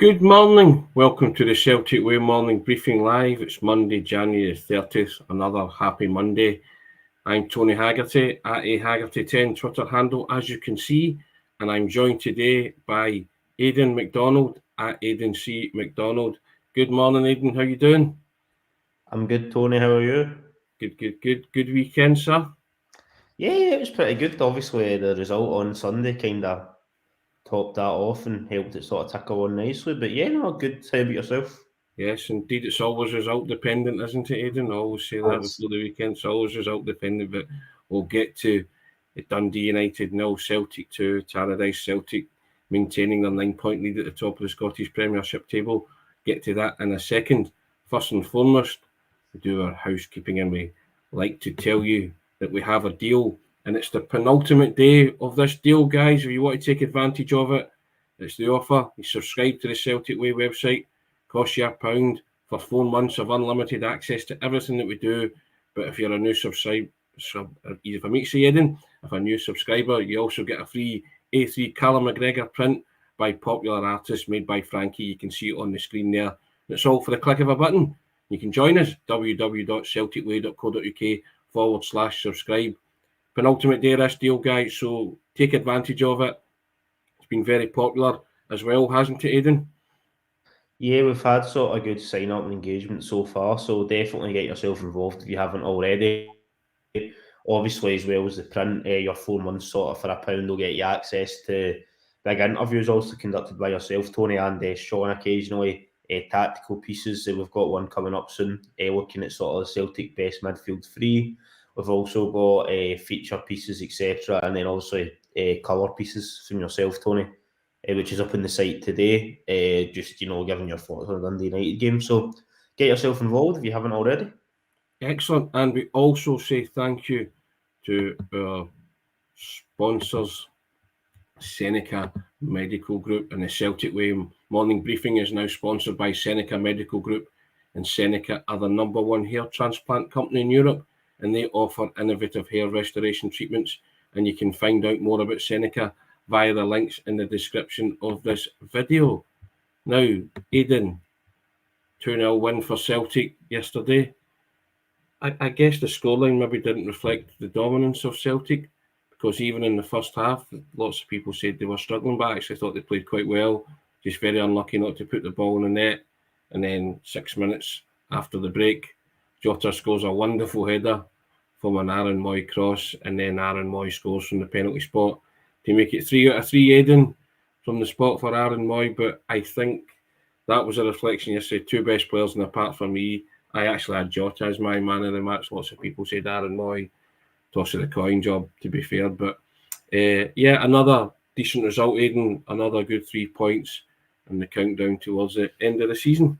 Good morning. Welcome to the Celtic Way Morning Briefing Live. It's Monday, January 30th. Another happy Monday. I'm Tony Haggerty at Haggerty10 Twitter handle, as you can see, and I'm joined today by Aidan Macdonald at Aidan C. Macdonald. Good morning, Aidan. How you doing? I'm good, Tony. How are you? Good weekend, sir. Yeah, it was pretty good. Obviously, the result on Sunday kind of topped that off and helped it sort of tick on nicely. But yeah, no, good. How about yourself? Yes, indeed. It's always result dependent, isn't it, Aidan? I always say that That's before the weekend. It's always result dependent, but we'll get to Dundee United 0, Celtic 2, Tannadice Celtic maintaining their 9-point lead at the top of the Scottish Premiership table. Get to that in a second. First and foremost, we do our housekeeping and we like to tell you that we have a deal, and it's the penultimate day of this deal, guys. If you want to take advantage of it, it's the offer. You subscribe to the Celtic Way website. Costs you £1 for 4 months of unlimited access to everything that we do. But if you're a new subscriber, if I make say Aidan, if a new subscriber, you also get a free A3 Callum McGregor print by popular artists made by Frankie. You can see it on the screen there. It's all for the click of a button. You can join us, www.celticway.co.uk/subscribe. Penultimate day of this deal, guys, so take advantage of it. It's been very popular as well, hasn't it, Aidan? Yeah, we've had sort of good sign up and engagement so far. So definitely get yourself involved if you haven't already. Obviously, as well as the print, your 4 months sort of for £1 will get you access to big interviews also conducted by yourself, Tony, and Sean occasionally. Tactical pieces. We've got one coming up soon, looking at sort of the Celtic best midfield three. We've also got feature pieces, etc., and then also colour pieces from yourself, Tony, which is up on the site today. Just giving your thoughts on the Dundee United game. So get yourself involved if you haven't already. Excellent. And we also say thank you to our sponsors, SENECA Medical Group, and the Celtic Way Morning Briefing is now sponsored by SENECA Medical Group. And SENECA are the #1 hair transplant company in Europe, and they offer innovative hair restoration treatments. And you can find out more about SENECA via the links in the description of this video. Now, Aidan, 2-0 win for Celtic yesterday. I guess the scoreline maybe didn't reflect the dominance of Celtic, because even in the first half, lots of people said they were struggling, but I actually thought they played quite well. Just very unlucky not to put the ball in the net. And then 6 minutes after the break, Jota scores a wonderful header from an Aaron Moy cross, and then Aaron Moy scores from the penalty spot to make it 3 out of 3, Aidan, from the spot for Aaron Moy. But I think that was a reflection yesterday. Two best players, and apart from me, I actually had Jota as my man of the match. Lots of people said Aaron Moy, toss of the coin job, to be fair. But yeah, another decent result, Aidan. Another good 3 points and the countdown towards the end of the season.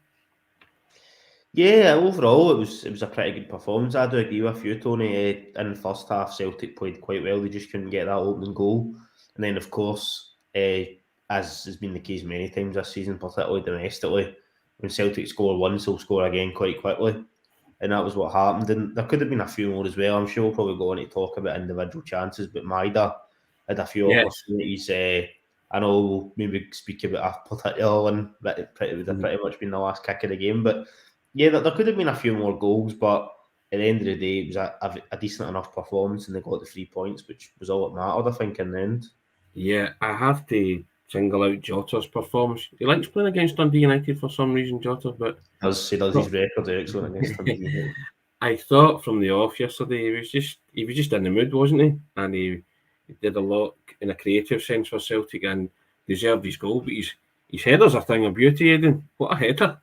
Yeah, overall it was a pretty good performance. I do agree with you, Tony. In the first half, Celtic played quite well. They just couldn't get that opening goal, and then of course, as has been the case many times this season, particularly domestically, when Celtic score once, they'll score again quite quickly, and that was what happened. And there could have been a few more as well. I'm sure we'll probably go on to talk about individual chances, but Maida had a few opportunities. I know we'll maybe speak about a particular one, but it would have pretty much been the last kick of the game, but. Yeah, there could have been a few more goals, but at the end of the day, it was a decent enough performance, and they got the 3 points, which was all that mattered, I think, in the end. Yeah, I have to single out Jota's performance. He likes playing against Dundee United for some reason, Jota, but He does his record excellent against Dundee United. I thought from the off yesterday he was just in the mood, wasn't he? And he did a lot in a creative sense for Celtic and deserved his goal. But his header's a thing of beauty, Aidan. What a header!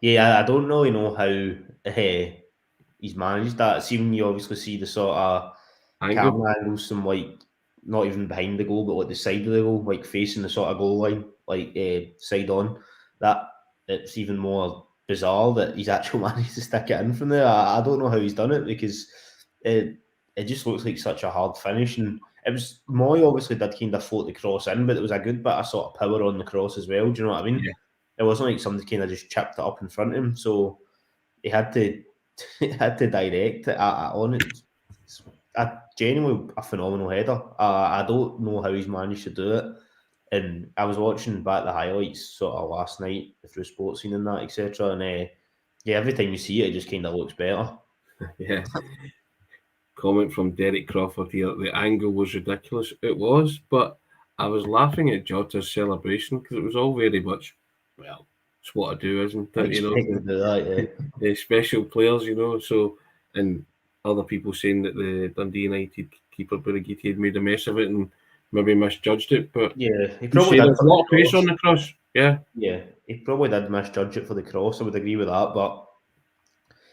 Yeah, I don't really know how he's managed that. See, when you obviously see the sort of camera angles from not even behind the goal, but like the side of the goal, like facing the sort of goal line, like side on. That it's even more bizarre that he's actually managed to stick it in from there. I don't know how he's done it, because it just looks like such a hard finish. And it was Moy obviously did kind of float the cross in, but there was a good bit of sort of power on the cross as well. Do you know what I mean? Yeah. It wasn't like somebody kind of just chipped it up in front of him, so he had to direct it on it. It's genuinely a phenomenal header. I don't know how he's managed to do it. And I was watching back the highlights sort of last night through sports scene and that, etc. And yeah, every time you see it, it just kind of looks better. Yeah. Comment from Derek Crawford here. The angle was ridiculous. It was, but I was laughing at Jota's celebration because it was all very much, well, it's what I do, isn't it? You Expect to do that, know, special players, you know. So, and other people saying that the Dundee United keeper Burigiti had made a mess of it and maybe misjudged it. But yeah, he you probably say did there's for a the lot of pace cross. on the cross. Yeah, Yeah, he probably did misjudge it for the cross. I would agree with that, but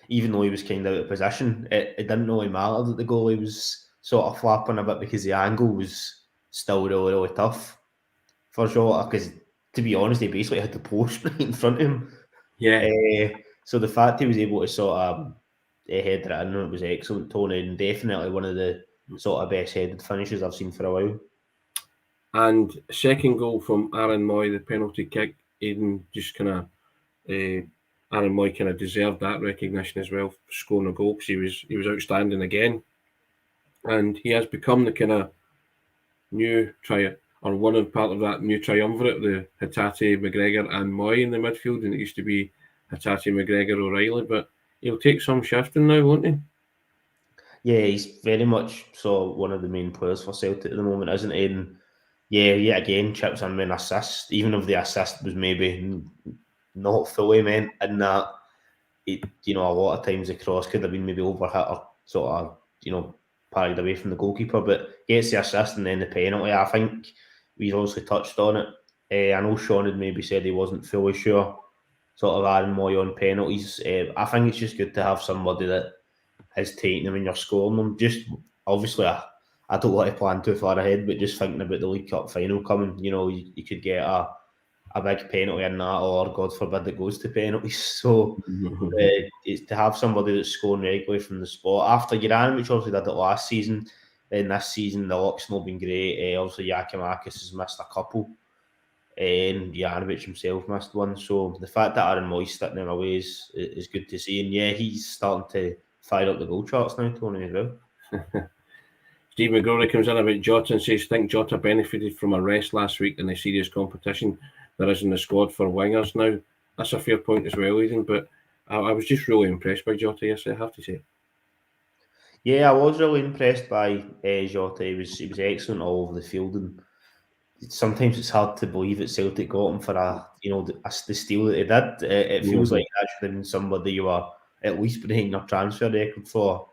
even though he was kind of out of position, it didn't really matter that the goalie was sort of flapping a bit because the angle was still really, really tough for Jota. Because to be honest, he basically had the post right in front of him. yeah. So the fact he was able to sort of head it in, it was excellent, Tony, and definitely one of the sort of best headed finishes I've seen for a while. And second goal from Aaron Moy, the penalty kick. Aidan just kind of Aaron Moy kind of deserved that recognition as well, for scoring a goal because he was outstanding again, and he has become the kind of new one of part of that new triumvirate, the Hatate, McGregor, and Moy in the midfield, and it used to be Hatate, McGregor, O'Reilly, but he'll take some shifting now, won't he? Yeah, he's very much so one of the main players for Celtic at the moment, isn't he? And yeah, yet again, chips in with an assist, even if the assist was maybe not fully meant in that, it, you know, a lot of times the cross could have been maybe overhit or sort of, you know, parried away from the goalkeeper, but gets the assist and then the penalty. I think we've also touched on it. I know Sean had maybe said he wasn't fully sure, sort of Aaron Moy on penalties. I think it's just good to have somebody that is taking them and you're scoring them. Just obviously, I don't want to plan too far ahead, but just thinking about the League Cup final coming, you know, you could get a big penalty in that, or God forbid it goes to penalties. So it's to have somebody that's scoring regularly from the spot. After Uran, which obviously did it last season, then this season the luck's not been great. Obviously, Yakimakis has missed a couple, and Janovic himself missed one. So the fact that Aaron Moy's sticking him away is good to see. And yeah, he's starting to fire up the goal charts now, Tony, as well. Steve McGregor comes in about Jota and says, think Jota benefited from a rest last week in the serious competition there is in the squad for wingers now. That's a fair point as well, Aidan, but I was just really impressed by Jota yesterday, I have to say. Yeah, I was really impressed by Jota. He was excellent all over the field, and sometimes it's hard to believe that Celtic got him for the steal that he did. It feels like that should have been somebody you were at least breaking your transfer record for,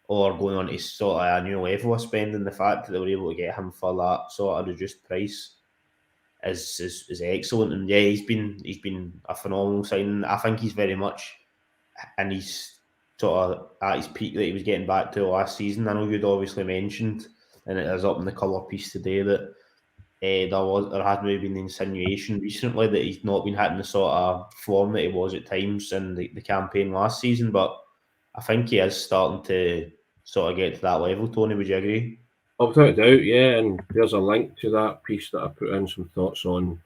or going on to sort of a new level of spending. The fact that they were able to get him for that sort of reduced price is excellent. And yeah, he's been a phenomenal signing. I think he's very much in his sort of at his peak that he was getting back to last season. I know you'd obviously mentioned, and it is up in the colour piece today, that there has maybe been the insinuation recently that he's not been hitting the sort of form that he was at times in the campaign last season, but I think he is starting to sort of get to that level. Tony, would you agree? Oh, without a doubt, yeah, and there's a link to that piece that I put in some thoughts on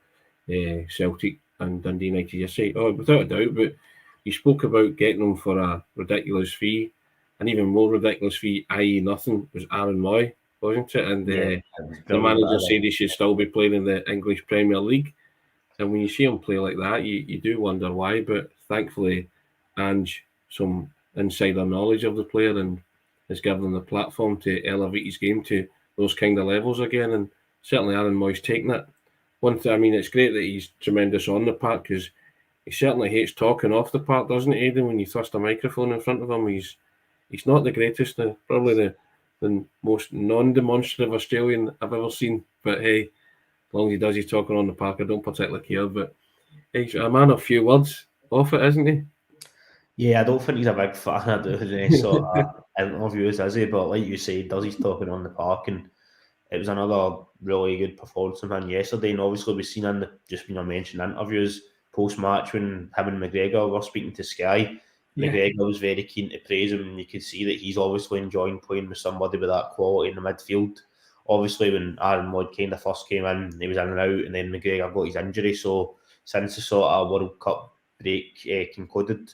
Celtic and Dundee United yesterday. Oh, without a doubt, but you spoke about getting them for a ridiculous fee, an even more ridiculous fee, i.e. nothing, was Aaron Moy, wasn't it? And the manager said he should still be playing in the English Premier League. And when you see him play like that, you do wonder why, but thankfully Ange, some insider knowledge of the player, and has given him the platform to elevate his game to those kind of levels again, and certainly Aaron Moy's taking it. One thing, I mean, it's great that he's tremendous on the park, because he certainly hates talking off the park, doesn't he, Aidan? When you thrust a microphone in front of him, he's not the greatest, probably the most non-demonstrative Australian I've ever seen. But hey, as long as he does his talking on the park, I don't particularly care. But he's a man of few words off it, isn't he? Yeah, I don't think he's a big fan of doing any sort of interviews, is he? But like you say, he does his talking on the park, and it was another really good performance from him yesterday. And obviously, we've seen in the just been mentioned interviews post match when him and McGregor were speaking to Sky. Yeah. McGregor was very keen to praise him, and you could see that he's obviously enjoying playing with somebody with that quality in the midfield. Obviously, when Aaron Moy kind of first came in, he was in and out, and then McGregor got his injury. So since the sort of World Cup break concluded,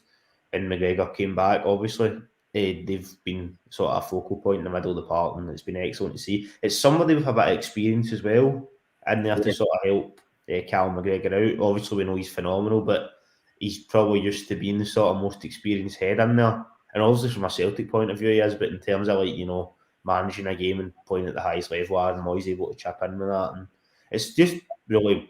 and McGregor came back, obviously, they've been sort of a focal point in the middle of the park, and it's been excellent to see. It's somebody with a bit of experience as well. in there to sort of help Callum McGregor out. Obviously, we know he's phenomenal, but he's probably used to being the sort of most experienced head in there. And obviously, from a Celtic point of view, he is. But in terms of managing a game and playing at the highest level, Aaron Moy's able to chip in with that, and it's just really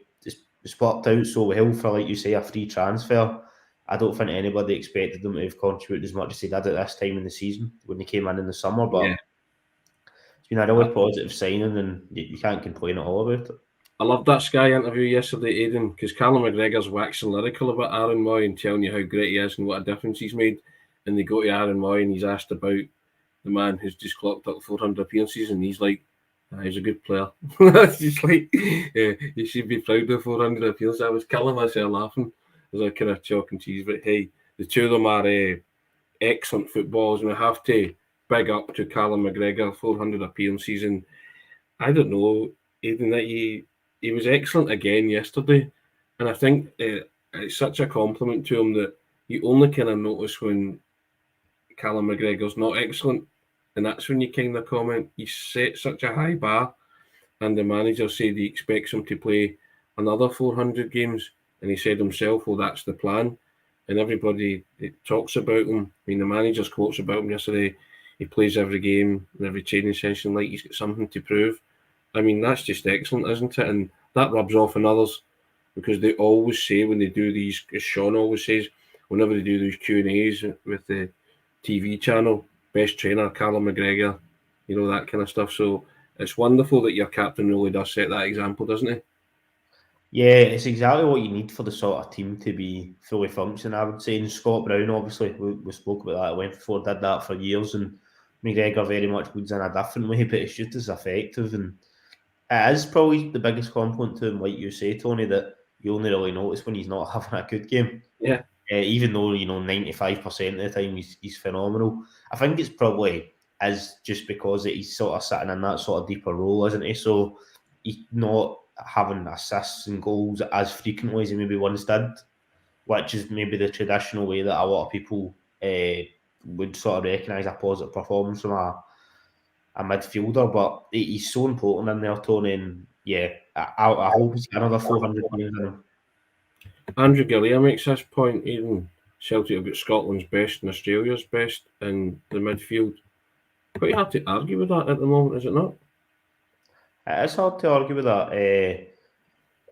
it's worked out so well for, like you say, a free transfer. I don't think anybody expected them to have contributed as much as they did at this time in the season when they came in the summer, but it's been a really positive signing, and you can't complain at all about it. I loved that Sky interview yesterday, Aidan, because Callum McGregor's waxing lyrical about Aaron Moy and telling you how great he is and what a difference he's made. And they go to Aaron Moy and he's asked about the man who's just clocked up 400 appearances, and he's like, he's a good player. It's just like, you should be proud of 400 appearances. I was killing myself laughing as a kind of chalk and cheese. But hey, the two of them are excellent footballers, and we have to big up to Callum McGregor, 400 appearances. And I don't know, Aidan, that he was excellent again yesterday. And I think it's such a compliment to him that you only kind of notice when Callum McGregor's not excellent. And that's when you kind of comment, he set such a high bar. And the manager said he expects him to play another 400 games. And he said himself, well, that's the plan. And everybody talks about him. I mean, the manager's quotes about him yesterday, he plays every game and every training session like he's got something to prove. I mean, that's just excellent, isn't it? And that rubs off on others, because they always say when they do these, as Sean always says, whenever they do these Q&As with the TV channel, best trainer, Callum McGregor, that kind of stuff. So it's wonderful that your captain really does set that example, doesn't he? Yeah, it's exactly what you need for the sort of team to be fully functioning, I would say. And Scott Brown, obviously, we spoke about that, went before, did that for years, and McGregor very much leads in a different way, but it's just as effective. And it is probably the biggest compliment to him, like you say, Tony, that you only really notice when he's not having a good game. Yeah. Even though, 95% of the time he's phenomenal. I think it's probably just because he's sort of sitting in that sort of deeper role, isn't he? So he's not having assists and goals as frequently as he maybe once did, which is maybe the traditional way that a lot of people would sort of recognise a positive performance from a midfielder. But he's so important in there, Tony, and yeah, I hope he's got another 400 games in him. Andrew Galea makes this point, even Celtic have got Scotland's best and Australia's best in the midfield. Quite hard to argue with that at the moment, is it not? It is hard to argue with that.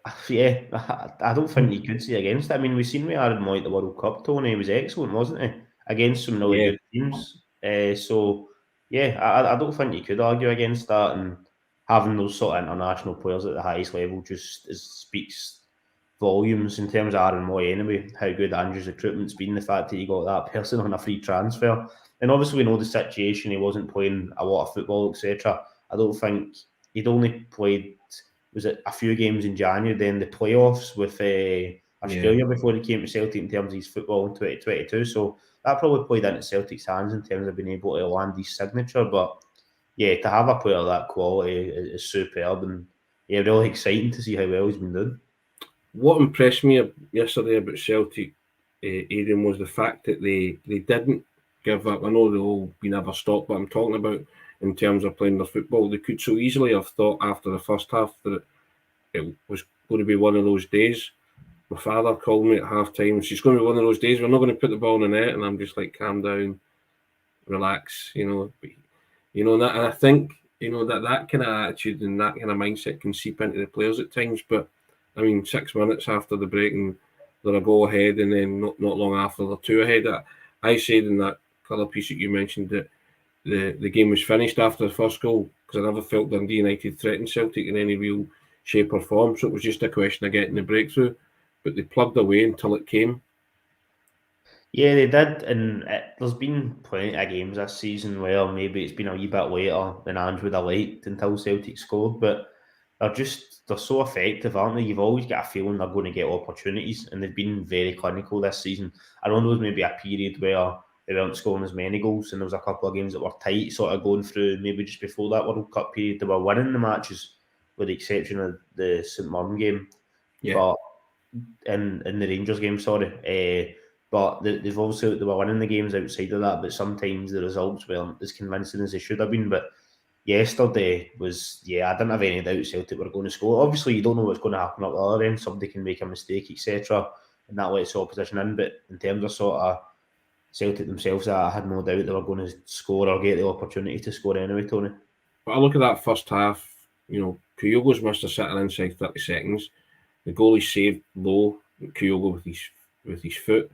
I don't think you could say against it. I mean, we've seen with Aaron Moy at the World Cup, Tony, he was excellent, wasn't he? Against some really good teams. So, yeah, I don't think you could argue against that. And having those sort of international players at the highest level just speaks volumes in terms of Aaron Moy anyway, how good Andrew's recruitment's been, the fact that he got that person on a free transfer. And obviously we know the situation, he wasn't playing a lot of football, etc. I don't think he'd only played, was it a few games in January, then the playoffs with Australia before he came to Celtic in terms of his football in 2022. So that probably played into Celtic's hands in terms of being able to land his signature. But yeah, to have a player of that quality is superb, and yeah, really exciting to see how well he's been doing. What impressed me yesterday about Celtic, Aidan, was the fact that they didn't give up. I know they'll be never stopped, but I'm talking about in terms of playing their football. They could so easily have thought after the first half that it was going to be one of those days. My father called me at half time. She's going to be one of those days. We're not going to put the ball in the net, and I'm just like, calm down, relax, And I think that kind of attitude and that kind of mindset can seep into the players at times. But I mean, 6 minutes after the break, and they're a goal ahead, and then not long after they're 2 ahead. I said in that colour piece that you mentioned that the game was finished after the first goal, because I never felt Dundee United threatened Celtic in any real shape or form. So it was just a question of getting the breakthrough. But they plugged away until it came. Yeah, they did, and there's been plenty of games this season where maybe it's been a wee bit later than Ange would have liked until Celtic scored, but they're so effective, aren't they? You've always got a feeling they're going to get opportunities, and they've been very clinical this season. I know there was maybe a period where they weren't scoring as many goals, and there was a couple of games that were tight, sort of going through maybe just before that World Cup period. They were winning the matches, with the exception of the St Mirren game, but in the Rangers game, sorry. But they were winning the games outside of that, but sometimes the results weren't as convincing as they should have been. But yesterday was, I didn't have any doubt Celtic were going to score. Obviously, you don't know what's going to happen at the other end. Somebody can make a mistake, etc., and that lets the opposition in. But in terms of sort of Celtic themselves, I had no doubt they were going to score or get the opportunity to score anyway, Tony. But I look at that first half, Kyogo's missed a sitter inside 30 seconds. The goalie saved low, Kyogo with his foot.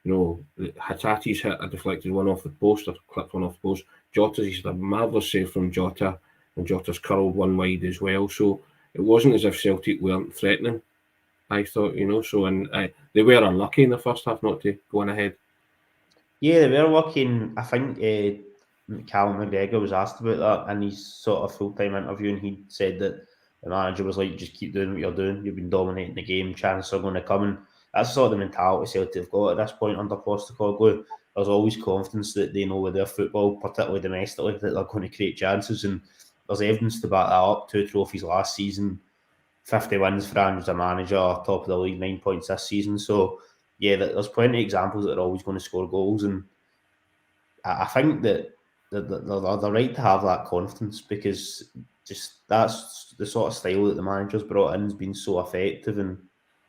Hatate's hit a deflected one off the post, or clipped one off the post. Jota's had a marvellous save from Jota, and Jota's curled one wide as well. So it wasn't as if Celtic weren't threatening, I thought, and they were unlucky in the first half not to go on ahead. Yeah, they were lucky. I think Callum McGregor was asked about that in his sort of full-time interview, and he said that the manager was like, just keep doing what you're doing. You've been dominating the game. Chances are going to come. And that's sort of the mentality Celtic have got at this point under Postecoglou. There's always confidence that they know with their football, particularly domestically, that they're going to create chances. And there's evidence to back that up. 2 trophies last season, 50 wins for Andrews as a manager, top of the league, 9 points this season. So, yeah, there's plenty of examples that they're always going to score goals. And I think that they're right to have that confidence, because just that's the sort of style that the manager's brought in has been so effective, and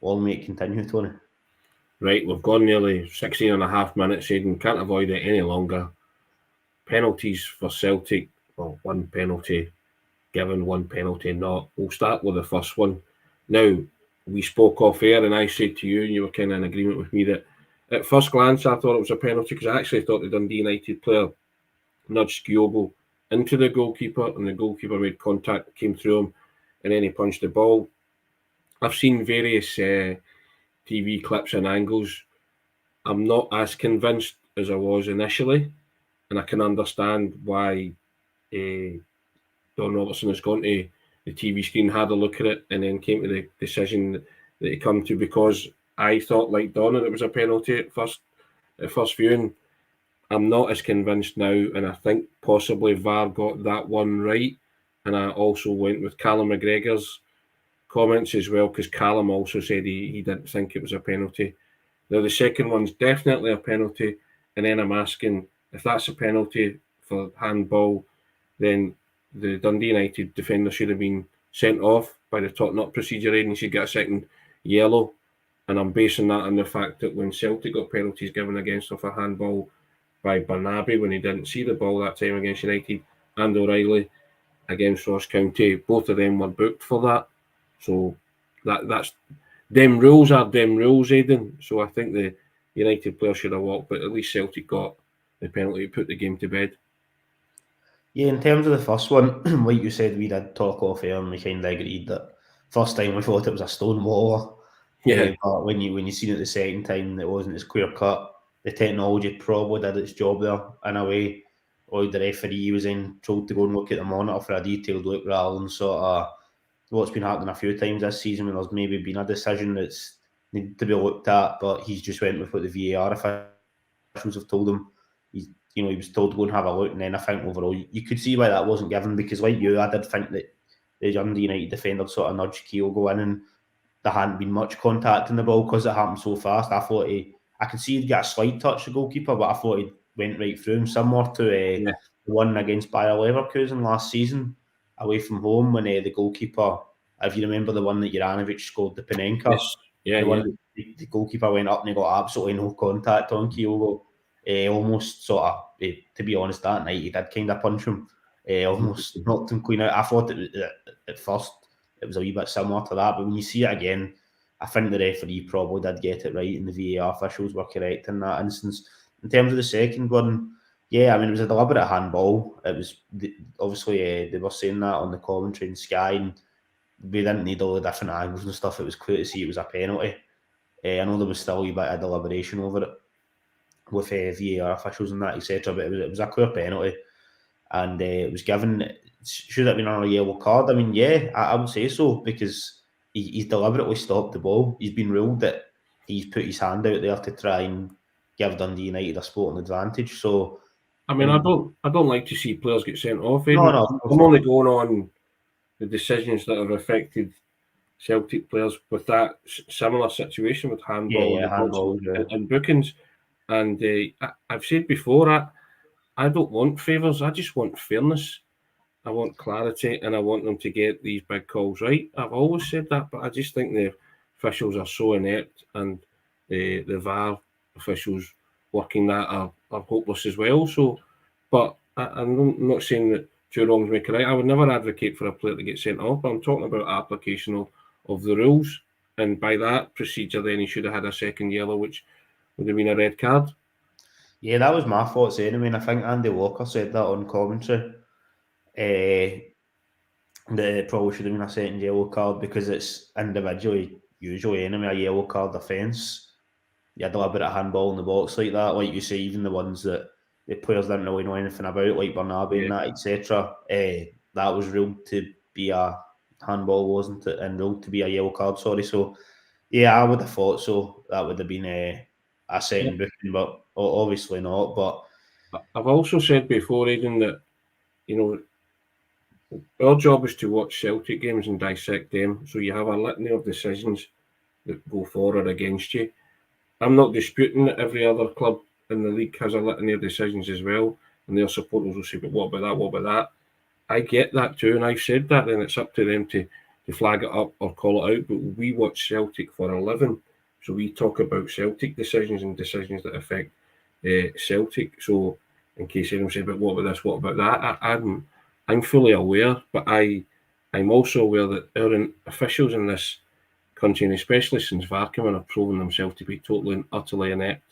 long may it continue, Tony. Right, we've gone nearly 16 and a half minutes, Aidan. Can't avoid it any longer. Penalties for Celtic. Well, one penalty given, one penalty not. We'll start with the first one. Now, we spoke off air, and I said to you, and you were kind of in agreement with me, that at first glance I thought it was a penalty, because I actually thought the Dundee United player nudged Kyogo into the goalkeeper, and the goalkeeper made contact, came through him, and then he punched the ball. I've seen various TV clips and angles. I'm not as convinced as I was initially, and I can understand why Don Robertson has gone to the TV screen, had a look at it, and then came to the decision that he come to, because I thought, like Don, that it was a penalty at first viewing. I'm not as convinced now, and I think possibly VAR got that one right. And I also went with Callum McGregor's comments as well, because Callum also said he didn't think it was a penalty. Now, the second one's definitely a penalty, and then I'm asking, if that's a penalty for handball, then the Dundee United defender should have been sent off by the top-up procedure, and he should get a second yellow. And I'm basing that on the fact that when Celtic got penalties given against them for handball by Barnaby when he didn't see the ball that time against United, and O'Reilly against Ross County, both of them were booked for that. So that's them rules are them rules, Aidan. So I think the United player should have walked, but at least Celtic got the penalty to put the game to bed. Yeah, in terms of the first one, like you said, we did talk off air, and we kind of agreed that first time we thought it was a stone waller. Yeah. But when you seen it the second time, it wasn't as clear cut. The technology probably did its job there in a way. Or the referee was then told to go and look at the monitor for a detailed look, rather than sort of what's been happening a few times this season when there's maybe been a decision that's needed to be looked at, but he's just went with what the VAR officials have told him. He was told to go and have a look, and then I think overall you could see why that wasn't given, because like you, I did think that the Dundee United defender sort of nudged Kyogo in, and there hadn't been much contact in the ball because it happened so fast. I thought I could see he'd get a slight touch the goalkeeper, but I thought he went right through him, similar to the one against Bayer Leverkusen last season away from home, when the goalkeeper, if you remember the one that Juranovic scored, the Panenka, Yes. Yeah, one the goalkeeper went up and he got absolutely no contact on Kyogo. Almost sort of, to be honest, that night he did kind of punch him. Almost knocked him clean out. I thought at first it was a wee bit similar to that, but when you see it again, I think the referee probably did get it right, and the VAR officials were correct in that instance. In terms of the second one, yeah, I mean, it was a deliberate handball. It was obviously they were saying that on the commentary in Sky, and we didn't need all the different angles and stuff. It was clear to see it was a penalty. I know there was still a wee bit of deliberation over it with VAR officials and that, etc. But it was a clear penalty, and it was given. Should it have been on a yellow card? I mean, yeah, I would say so, because he's deliberately stopped the ball. He's been ruled that he's put his hand out there to try and give Dundee United a sporting advantage. So, I mean, I don't like to see players get sent off. No, I'm only going on the decisions that have affected Celtic players with that similar situation with handball and bookings. And I've said before, I don't want favours. I just want fairness. I want clarity, and I want them to get these big calls right. I've always said that, but I just think the officials are so inept, and the VAR officials working that are hopeless as well. So, but I'm not saying that two wrongs make a right. I would never advocate for a player to get sent off, but I'm talking about application of the rules. And by that procedure, then he should have had a second yellow, which would have been a red card. Yeah, that was my thoughts anyway. And I think Andy Walker said that on commentary. That it probably should have been a second yellow card because it's individually, usually anyway, a yellow card offence. You had a little bit of handball in the box like that, like you say, even the ones that the players didn't really know anything about, like Bernabe and that, etc. That was ruled to be a handball, wasn't it? And ruled to be a yellow card, sorry. So, yeah, I would have thought so. That would have been a second booking, but obviously not. But I've also said before, Aidan, that our job is to watch Celtic games and dissect them. So you have a litany of decisions that go for or against you. I'm not disputing that every other club in the league has a litany of decisions as well, and their supporters will say, "But what about that? What about that?" I get that too, and I've said that, and it's up to them to flag it up or call it out. But we watch Celtic for a living, so we talk about Celtic decisions and decisions that affect Celtic. So, in case anyone says, "But what about this? What about that?" I'm fully aware, but I'm also aware that our officials in this country, and especially since VAR came in, have proven themselves to be totally and utterly inept.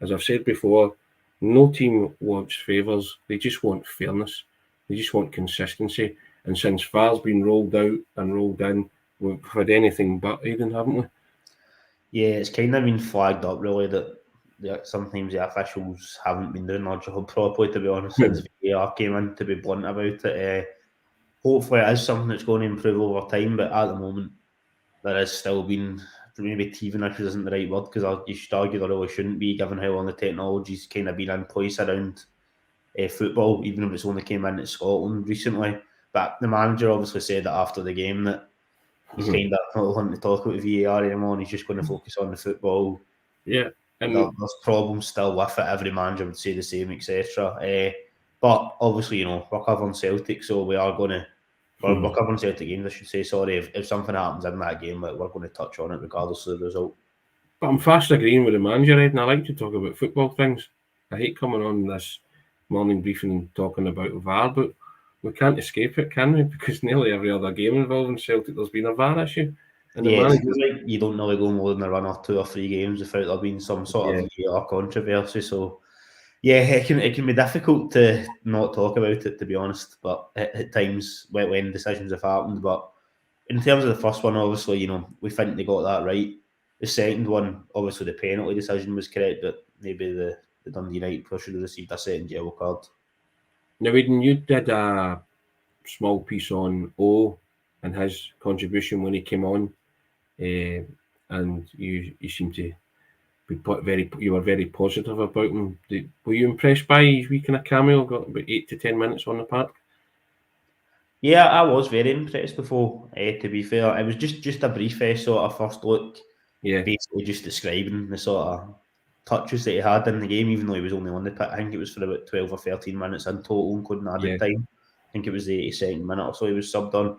As I've said before, no team wants favours; they just want fairness. They just want consistency. And since VAR's been rolled out and rolled in, we've had anything but Aidan, haven't we? yeah, it's kind of been flagged up really that sometimes the officials haven't been doing their job properly, to be honest, since VAR came in, to be blunt about it. Hopefully it is something that's going to improve over time, but at the moment there has still been, maybe teething issues isn't the right word, because you should argue there really shouldn't be, given how long the technology's kind of been in place around football, even if it's only came in at Scotland recently. But the manager obviously said that after the game that he's kind of not wanting to talk about VAR anymore, and he's just going to focus on the football. Yeah, and there's problems still with it. Every manager would say the same, etc. But obviously, we're covering Celtic, so we are going to. We're covering Celtic games, I should say. Sorry, if something happens in that game, we're going to touch on it regardless of the result. But I'm fast agreeing with the manager, Ed, and I like to talk about football things. I hate coming on this morning briefing and talking about VAR, but we can't escape it, can we? Because nearly every other game involving Celtic, there's been a VAR issue. And yeah, you don't really go more than a run or 2 or 3 games without there being some sort of VAR controversy. So, yeah, it can be difficult to not talk about it, to be honest. But at times when decisions have happened, but in terms of the first one, obviously, we think they got that right. The second one, obviously, the penalty decision was correct, but maybe the Dundee United player should have received a second yellow card. Now, Aidan, you did a small piece on O and his contribution when he came on, and you seemed to be you were very positive about him. Were you impressed by his wee kind of cameo? Got about 8 to 10 minutes on the park. Yeah, I was very impressed before. To be fair, it was just a brief sort of first look. Yeah, basically just describing the sort of touches that he had in the game, even though he was only on the pitch. I think it was for about 12 or 13 minutes in total, including added time. I think it was the 82nd minute or so he was subbed on.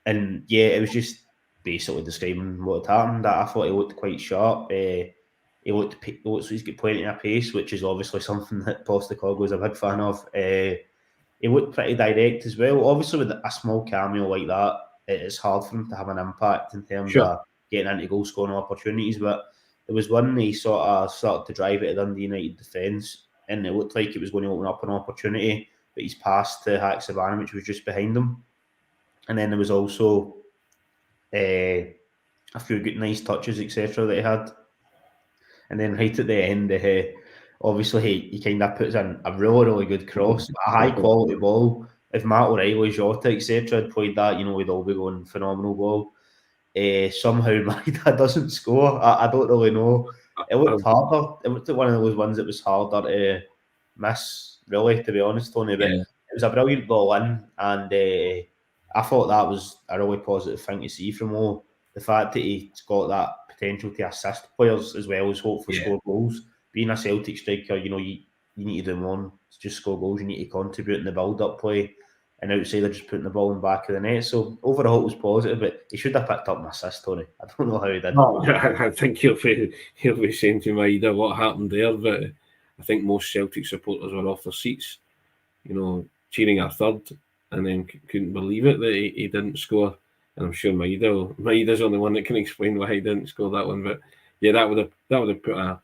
And yeah, it was just basically describing what had happened. I thought he looked quite sharp. He looks like he's got plenty of pace, which is obviously something that Postecoglou is a big fan of. He looked pretty direct as well. Obviously, with a small cameo like that, it's hard for him to have an impact in terms of getting into goal scoring opportunities. But there was one he sort of started to drive it at Dundee United defence, and it looked like it was going to open up an opportunity, but he's passed to Haggerty, which was just behind him. And then there was also a few good nice touches, etc. that he had. And then right at the end, obviously he kind of puts in a really, really good cross, a high quality ball. If Matt O'Reilly, Jota, etc. had played that, we'd all be going phenomenal ball. Somehow Maida doesn't score. I don't really know. It looked harder. It looked like one of those ones that was harder to miss, really, to be honest, Tony. But it was a brilliant ball in, and I thought that was a really positive thing to see from Mo. The fact that he's got that potential to assist players as well as hopefully score goals. Being a Celtic striker, you need to do more. Just score goals. You need to contribute in the build-up play. and outsider just putting the ball in the back of the net. So overall, it was positive, but he should have picked up an assist, Tony. I don't know how he did. Oh, I think he'll be saying to Maida what happened there, but I think most Celtic supporters were off their seats, cheering our third, and then couldn't believe it that he didn't score. And I'm sure Maida's the only one that can explain why he didn't score that one. But yeah, that would have put a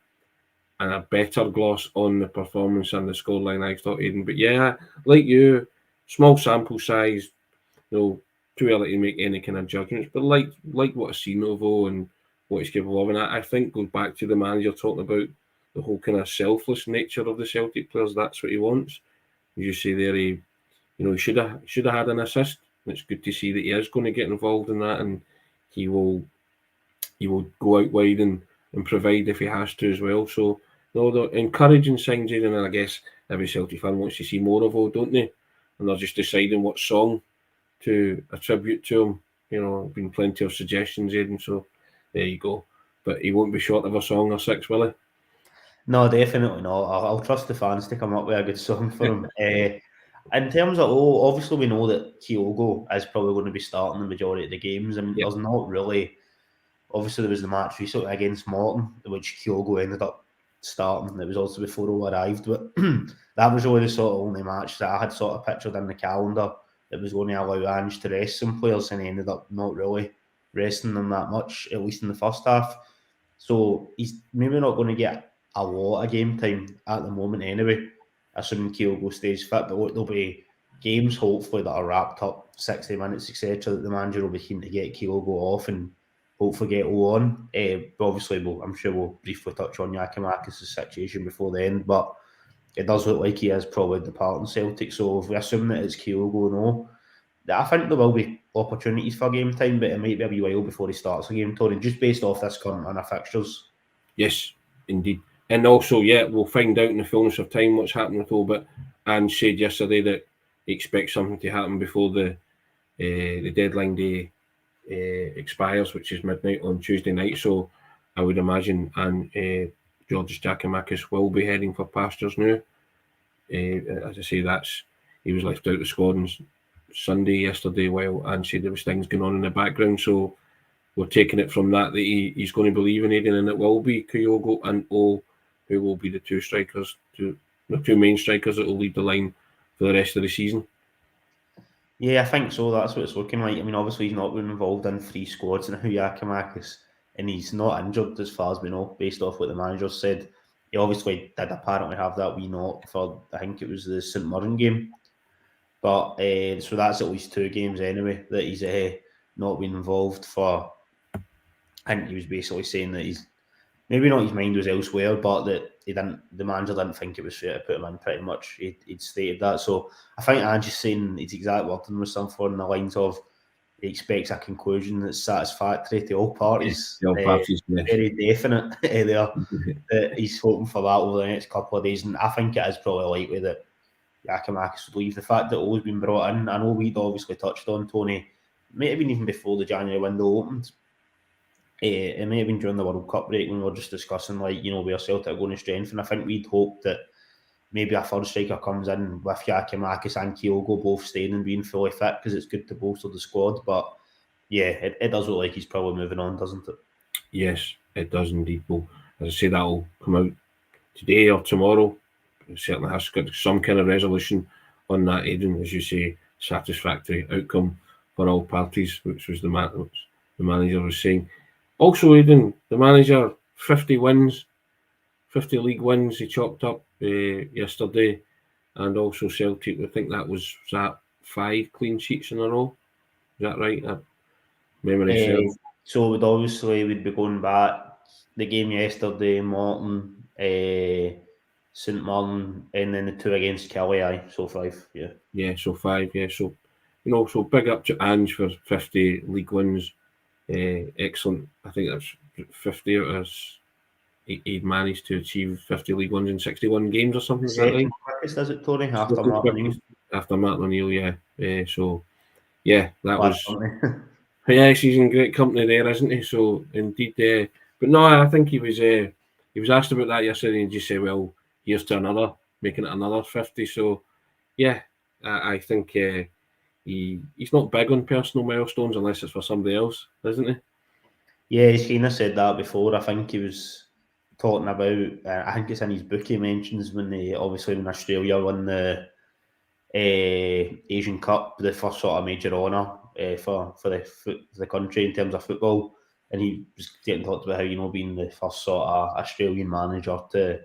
better gloss on the performance and the scoreline, I thought, Aidan. But yeah, like you, small sample size, too early to make any kind of judgments. But like what I've seen of and what he's capable of, and I think goes back to the manager talking about the whole kind of selfless nature of the Celtic players. That's what he wants. As you say there, he should have had an assist. It's good to see that he is going to get involved in that, and he will go out wide and provide if he has to as well. So, they're encouraging signs, and I guess every Celtic fan wants to see more of don't they? And they're just deciding what song to attribute to him. Been plenty of suggestions, Aidan. So there you go. But he won't be short of a song or six, will he? No, definitely not. I'll trust the fans to come up with a good song for him. In terms of obviously we know that Kyogo is probably going to be starting the majority of the games. I mean, There's not really. Obviously, there was the match recently against Morton, which Kyogo ended up starting. It was also before he arrived, but that was really the sort of only match that I had sort of pictured in the calendar that was going to allow Ange to rest some players, and he ended up not really resting them that much, at least in the first half. So he's maybe not going to get a lot of game time at the moment anyway, assuming Kyogo stays fit. But there'll be games, hopefully, that are wrapped up, 60 minutes, etc., that the manager will be keen to get Kyogo off and hopefully get on. Obviously, I'm sure we'll briefly touch on Giakoumakis' situation before the end, but it does look like he is probably departing Celtic. So if we assume that it's Kyogo, I think there will be opportunities for game time, but it might be a wee while before he starts a game, Tony, just based off this current run of fixtures. Yes, indeed. And also, we'll find out in the fullness of time what's happening with all. But Ange said yesterday that he expects something to happen before the deadline day expires, which is midnight on Tuesday night. So I would imagine Georgios Giakoumakis will be heading for pastures now. As I say, he was left out of the squad on Sunday yesterday while Ange said there was things going on in the background. So we're taking it from that he's going to believe in Aidan, and it will be Kyogo and who will be the two main strikers that will lead the line for the rest of the season. Yeah, I think so. That's what it's looking like. I mean, obviously he's not been involved in 3 squads and Giakoumakis, and he's not injured as far as we know, based off what the manager said. He obviously did apparently have that wee knock for, I think it was the St Mirren game. But so that's at least 2 games anyway that he's not been involved for. I think he was basically saying that he's maybe not his mind was elsewhere, but that the manager didn't think it was fair to put him in. Pretty much, he'd stated that. So I think Ange is saying his exact wording was something on the lines of he expects a conclusion that's satisfactory to all parties. Yeah, all parties, yes. Very definite there. That he's hoping for that over the next couple of days, and I think it is probably likely that Giakoumakis would leave. The fact that O's been brought in, I know we'd obviously touched on, Tony, may have been even before the January window opened. It may have been during the World Cup break when we were just discussing, where Celtic are going to strengthen. I think we'd hoped that maybe a third striker comes in with Giakoumakis and Kyogo both staying and being fully fit, because it's good to bolster the squad. But yeah, it does look like he's probably moving on, doesn't it? Yes, it does indeed. Well, as I say, that'll come out today or tomorrow. It certainly has got some kind of resolution on that, Aidan. As you say, satisfactory outcome for all parties, which was the manager was saying. Also, Aidan, the manager, 50 league wins he chopped up yesterday. And also Celtic, I think was that 5 clean sheets in a row? Is that right? Memory serves. So we'd be going back the game yesterday, Morton, St Mirren, and then the 2 against Kelly. So 5, yeah. Yeah, so 5, yeah. So, so big up to Ange for 50 league wins. Excellent. I think that's 50 out of he'd managed to achieve 50 league wins in 61 games or something. Is that right? Does it, Tony? After Martin O'Neill. After Martin O'Neill, yeah. So, yeah, that was. Yeah, he's in great company there, isn't he? So, indeed. But no, I think he was asked about that yesterday, and he just said, "Well, here's to making it another 50." So, yeah, I think he's not big on personal milestones unless it's for somebody else, isn't he? Yeah, he's kind of said that before. I think he was talking about, I think it's in his book he mentions when Australia won the Asian Cup, the first sort of major honour for the country in terms of football. And he was getting talked about how, being the first sort of Australian manager to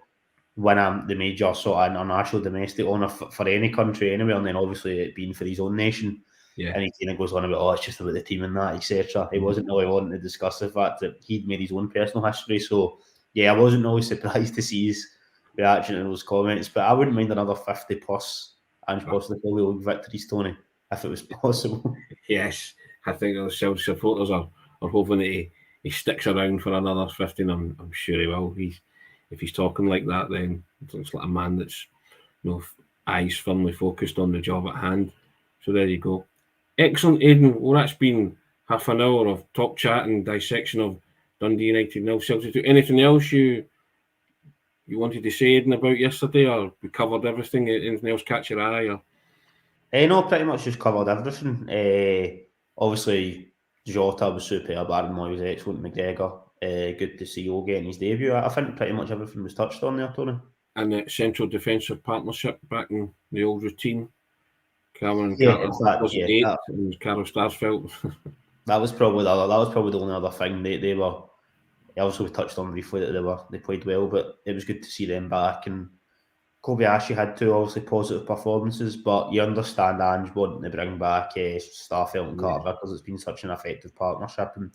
win the major sort of international domestic honour for any country anywhere, and then obviously it being for his own nation. Yeah. And he kind of goes on about, it's just about the team and that, etc. He wasn't really wanting to discuss the fact that he'd made his own personal history. So, yeah, I wasn't always surprised to see his reaction to those comments, but I wouldn't mind another 50 plus and possibly League victories, Tony, if it was possible. Yes, I think the Celtic supporters are hoping that he sticks around for another 50, and I'm sure he will. If he's talking like that, then it looks like a man that's eyes firmly focused on the job at hand. So there you go. Excellent, Aidan. Well, that's been half an hour of top chat and dissection of Dundee United nil Celtic 2. Anything else you wanted to say, Aidan, about yesterday, or we covered everything? Anything else catch your eye? Or? No, pretty much just covered everything. Obviously, Jota was superb. Aaron was excellent. McGregor, good to see O getting his debut. I think pretty much everything was touched on there, Tony. And the central defensive partnership back in the old routine. Cameron, and Carol Starsfeld. That was probably the only other thing. They were. Also, we touched on briefly that they played well, but it was good to see them back. And Kobayashi had two obviously positive performances, but you understand Ange wanting to bring back Starfelt and Carter because it's been such an effective partnership. And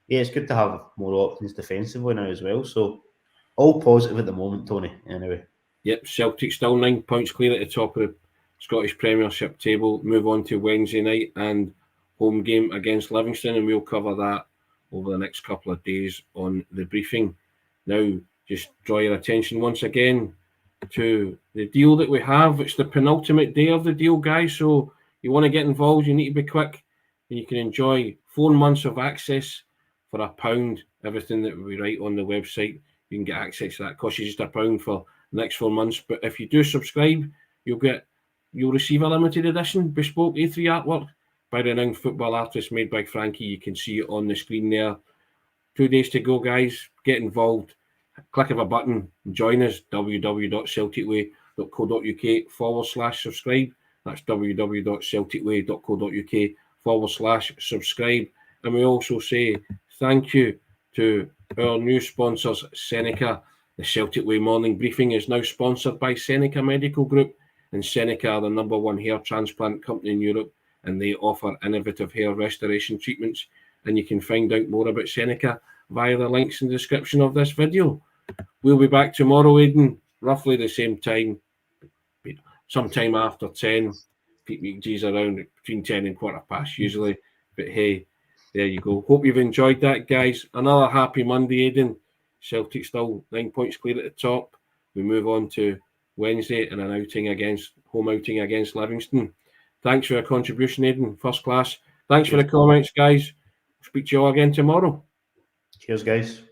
yeah, it's good to have more options defensively now as well. So all positive at the moment, Tony. Anyway. Yep, Celtic still 9 points clear at the top of the Scottish Premiership table. Move on to Wednesday night and home game against Livingston, and we'll cover that over the next couple of days on the briefing. Now, just draw your attention once again to the deal that we have. It's the penultimate day of the deal, guys, so you want to get involved, you need to be quick, and you can enjoy 4 months of access for £1. Everything that we write on the website, you can get access to that. It costs you just £1 for the next 4 months, but if you do subscribe, you'll receive a limited edition bespoke A3 artwork by renowned football artist made by Frankie. You can see it on the screen there. 2 days to go, guys. Get involved. Click of a button. Join us. www.celticway.co.uk/subscribe. That's www.celticway.co.uk/subscribe. And we also say thank you to our new sponsors, SENECA. The Celtic Way morning briefing is now sponsored by SENECA Medical Group. And SENECA are the #1 hair transplant company in Europe, and they offer innovative hair restoration treatments. And you can find out more about SENECA via the links in the description of this video. We'll be back tomorrow, Aidan, roughly the same time, sometime after 10. Pete McGee's around between 10 and 15 usually. But hey, there you go. Hope you've enjoyed that, guys. Another happy Monday, Aidan. Celtic still 9 points clear at the top. We move on to Wednesday and an home outing against Livingston. Thanks for your contribution, Aidan. First class. Thanks for the comments, guys. Speak to you all again tomorrow. Cheers, guys.